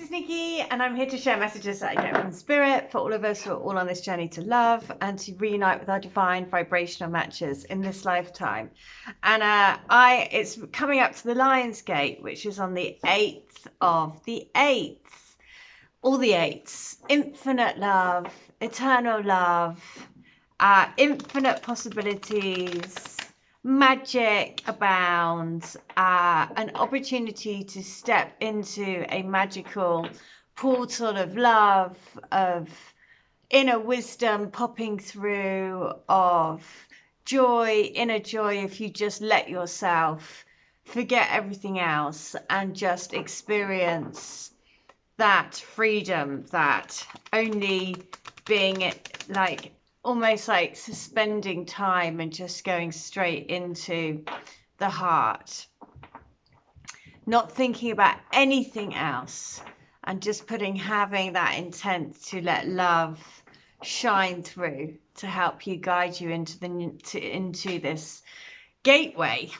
is Nikki, and I'm here to share messages that I get from Spirit for all of us who are all on this journey to love and to reunite with our divine vibrational matches in this lifetime. And it's coming up to the Lion's Gate, which is on the 8th of the 8th. All the 8s. Infinite love, eternal love, infinite possibilities, magic abounds, an opportunity to step into a magical portal of love, of inner wisdom popping through, of joy, inner joy, if you just let yourself forget everything else and just experience that freedom, that only being like almost like suspending time and just going straight into the heart, not thinking about anything else, and just having that intent to let love shine through to help you guide you into this gateway.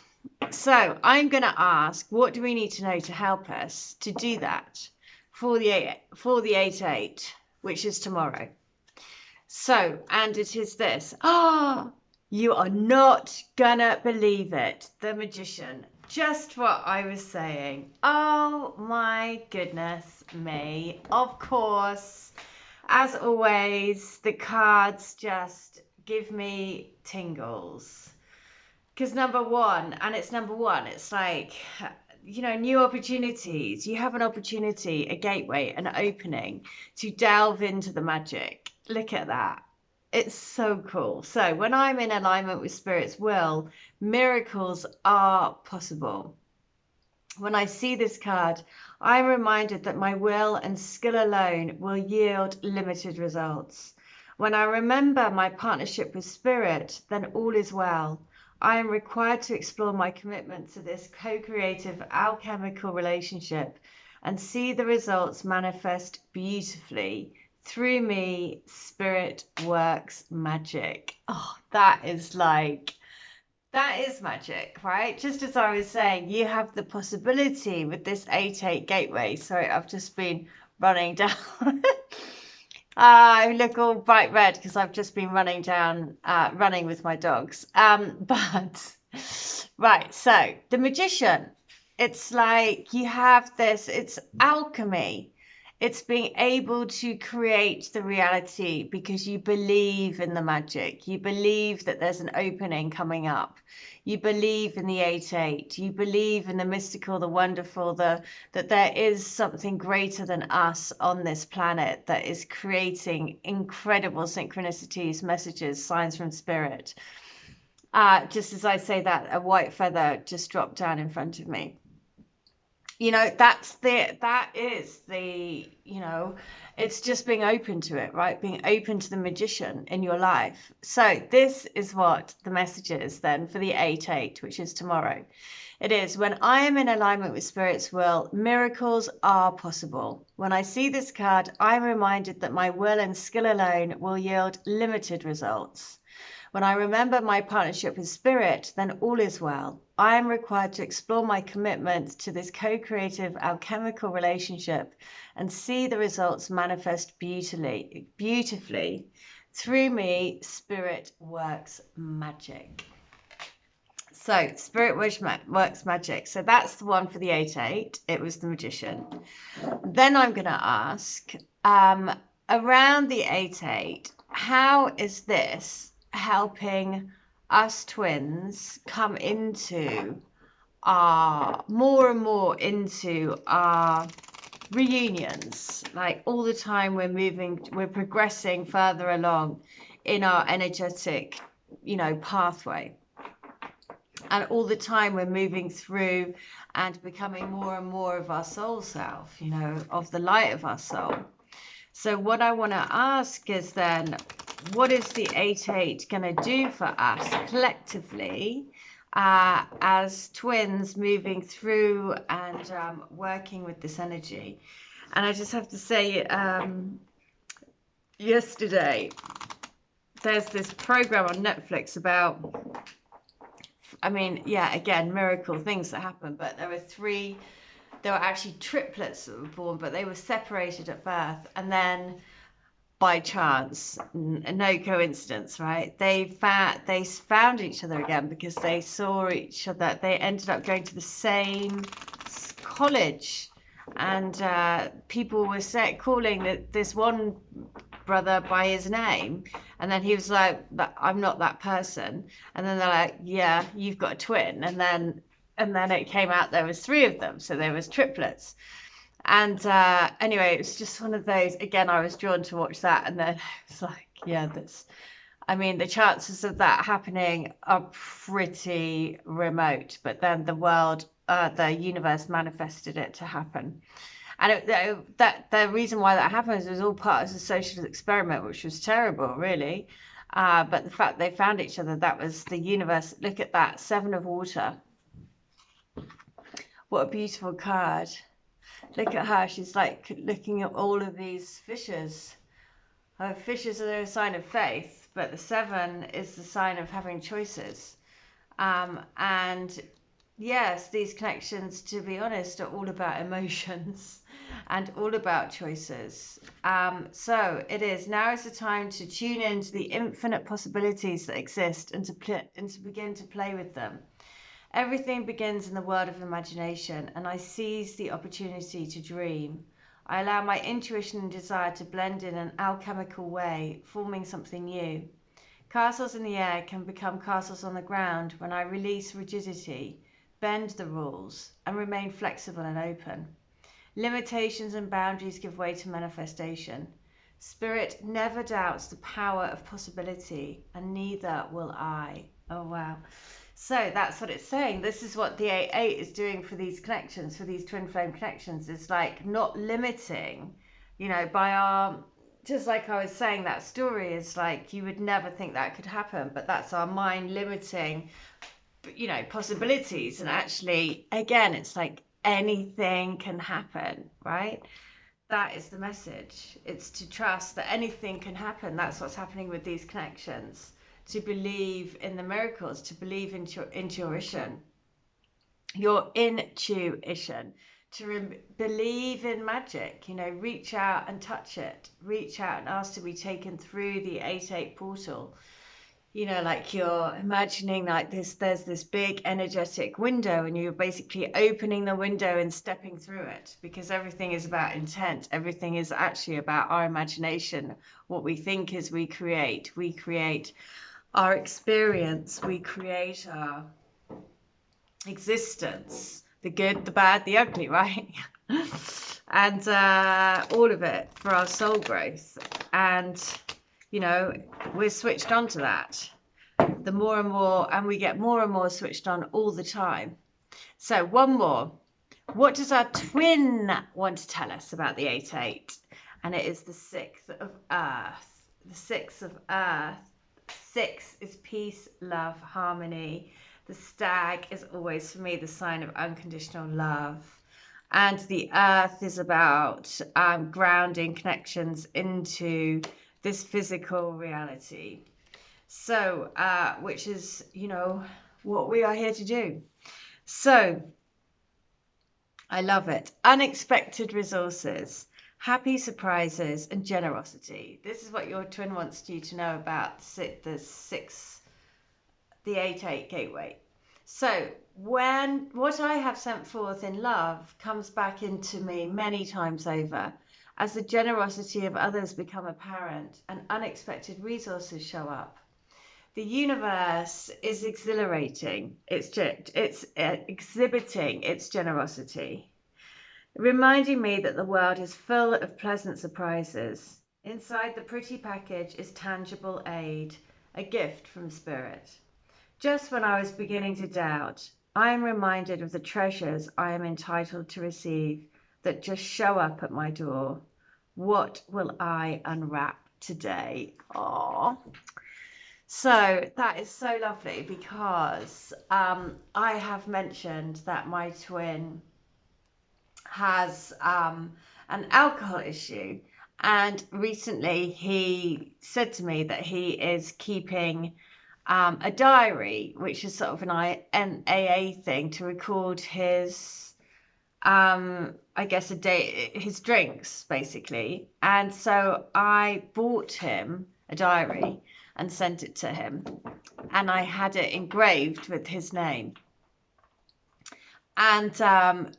So I'm going to ask, what do we need to know to help us to do that for the 8/8, which is tomorrow? So, and it is this. You are not gonna believe it. The Magician. Just what I was saying. Oh my goodness me. Of course, as always, the cards just give me tingles. Because number one, it's like, you know, new opportunities. You have an opportunity, a gateway, an opening to delve into the magic. Look at that. It's so cool. So when I'm in alignment with Spirit's will, miracles are possible. When I see this card, I'm reminded that my will and skill alone will yield limited results. When I remember my partnership with Spirit, then all is well. I am required to explore my commitment to this co-creative alchemical relationship and see the results manifest beautifully. Through me, Spirit works magic. Oh, that is magic, right? Just as I was saying, you have the possibility with this 8/8 gateway. Sorry, I've just been running down. I look all bright red because I've just been running with my dogs. But right, so the Magician, it's like you have this, it's alchemy. It's being able to create the reality because you believe in the magic. You believe that there's an opening coming up. You believe in the 8/8. You believe in the mystical, the wonderful, that there is something greater than us on this planet that is creating incredible synchronicities, messages, signs from Spirit. Just as I say that, a white feather just dropped down in front of me. You know, that is the, you know, it's just being open to it, right? Being open to the Magician in your life. So this is what the message is then for the 8/8, which is tomorrow. It is, when I am in alignment with Spirit's will, miracles are possible. When I see this card, I'm reminded that my will and skill alone will yield limited results. When I remember my partnership with Spirit, then all is well. I am required to explore my commitment to this co-creative alchemical relationship and see the results manifest beautifully. Through me, Spirit works magic. So Spirit works magic. So that's the one for the 8/8. It was the Magician. Then I'm going to ask, around the 8/8, how is this helping us twins come into more and more into our reunions? Like all the time we're progressing further along in our energetic, you know, pathway. And all the time we're moving through and becoming more and more of our soul self, you know, of the light of our soul. So what I want to ask is then, what is the 8/8 going to do for us collectively as twins moving through and working with this energy? And I just have to say, yesterday, there's this program on Netflix about, I mean, yeah, again, miracle things that happen, but there there were actually triplets that were born, but they were separated at birth, and then by chance, no coincidence, right? They found each other again because they saw each other. They ended up going to the same college, and people were calling this one brother by his name, and then he was like, "I'm not that person," and then they're like, "Yeah, you've got a twin," and then it came out there was three of them, so there was triplets. And anyway, it was just one of those. Again, I was drawn to watch that, and then it's like, yeah, I mean, the chances of that happening are pretty remote, but then the universe manifested it to happen. And the reason why that happens was all part of a social experiment, which was terrible, really. But the fact they found each other, that was the universe. Look at that, Seven of Water. What a beautiful card. Look at her. She's like looking at all of these fishes. Her fishes are a sign of faith, but the seven is the sign of having choices. And yes, these connections, to be honest, are all about emotions and all about choices. So it is. Now is the time to tune into the infinite possibilities that exist and to begin to play with them. Everything begins in the world of imagination, and I seize the opportunity to dream. I allow my intuition and desire to blend in an alchemical way, forming something new. Castles in the air can become castles on the ground when I release rigidity, bend the rules, and remain flexible and open. Limitations and boundaries give way to manifestation. Spirit never doubts the power of possibility, and neither will I. Oh, wow. So that's what it's saying. This is what the 8-8 is doing for these connections, for these twin flame connections. It's like not limiting, by just like I was saying, that story is like you would never think that could happen, but that's our mind limiting, possibilities. And actually, again, it's like anything can happen, right? That is the message. It's to trust that anything can happen. That's what's happening with these connections. To believe in the miracles, to believe in your intuition, to believe in magic, reach out and touch it, reach out and ask to be taken through the 8-8 portal. Like you're imagining like there's this big energetic window, and you're basically opening the window and stepping through it, because everything is about intent. Everything is actually about our imagination. What we think is we create our experience, we create our existence, the good, the bad, the ugly, right? And all of it for our soul growth. And, we're switched on to that. The more and more, and we get more and more switched on all the time. So one more. What does our twin want to tell us about the 8-8? And it is the 6 of Earth. The 6 of Earth. 6 is peace, love, harmony. The stag is always, for me, the sign of unconditional love. And the earth is about grounding connections into this physical reality. So, which is, what we are here to do. So, I love it. Unexpected resources. Happy surprises and generosity. This is what your twin wants you to know about the 8-8 gateway. So what I have sent forth in love comes back into me many times over, as the generosity of others become apparent and unexpected resources show up. The universe is exhilarating. It's exhibiting its generosity, reminding me that the world is full of pleasant surprises. Inside the pretty package is tangible aid, a gift from Spirit. Just when I was beginning to doubt, I am reminded of the treasures I am entitled to receive that just show up at my door. What will I unwrap today? Aww. So that is so lovely, because I have mentioned that my twin has an alcohol issue, and recently he said to me that he is keeping a diary, which is sort of an AA thing, to record his I guess a day, his drinks basically. And so I bought him a diary and sent it to him, and I had it engraved with his name. And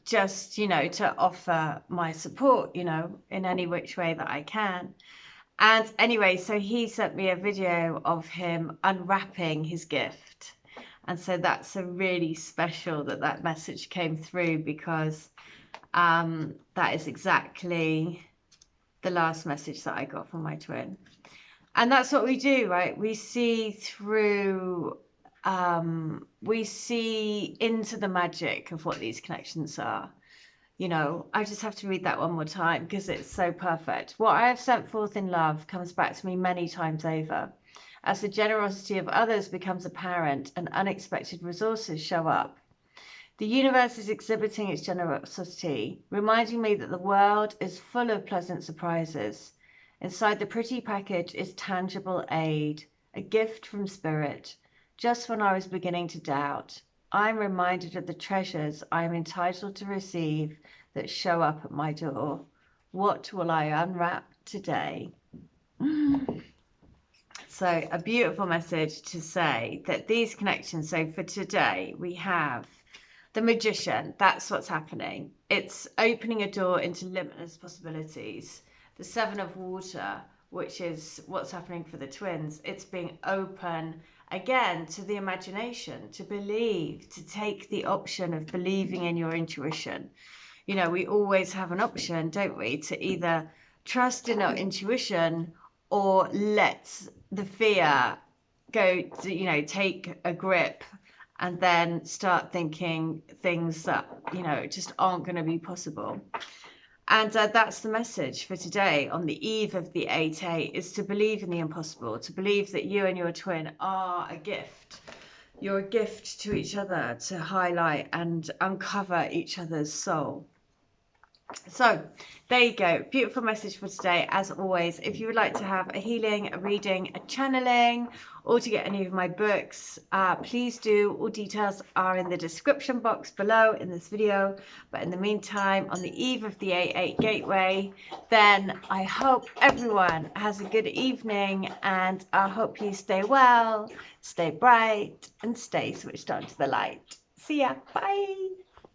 just, you know, to offer my support, you know, in any which way that I can. And anyway, so he sent me a video of him unwrapping his gift. And so that's a really special that message came through, because that is exactly the last message that I got from my twin. And that's what we do, right? We see through, we see into the magic of what these connections are. You know, I just have to read that one more time because it's so perfect. What I have sent forth in love comes back to me many times over. As the generosity of others becomes apparent and unexpected resources show up, the universe is exhibiting its generosity, reminding me that the world is full of pleasant surprises. Inside the pretty package is tangible aid, a gift from spirit. Just when I was beginning to doubt, I'm reminded of the treasures I am entitled to receive that show up at my door. What will I unwrap today? So a beautiful message to say that these connections. So for today, we have the Magician. That's what's happening. It's opening a door into limitless possibilities. The Seven of Water, which is what's happening for the twins. It's being open again to the imagination, to believe, to take the option of believing in your intuition. You know, we always have an option, don't we, to either trust in our intuition or let the fear go to, you know, take a grip, and then start thinking things that, you know, just aren't going to be possible. And that's the message for today on the eve of the 8/8, is to believe in the impossible, to believe that you and your twin are a gift. You're a gift to each other, to highlight and uncover each other's soul. So there you go. Beautiful message for today. As always, if you would like to have a healing, a reading, a channeling, or to get any of my books, please do. All details are in the description box below in this video. But in the meantime, on the eve of the 8/8 gateway, then I hope everyone has a good evening, and I hope you stay well, stay bright, and stay switched on to the light. See ya. Bye.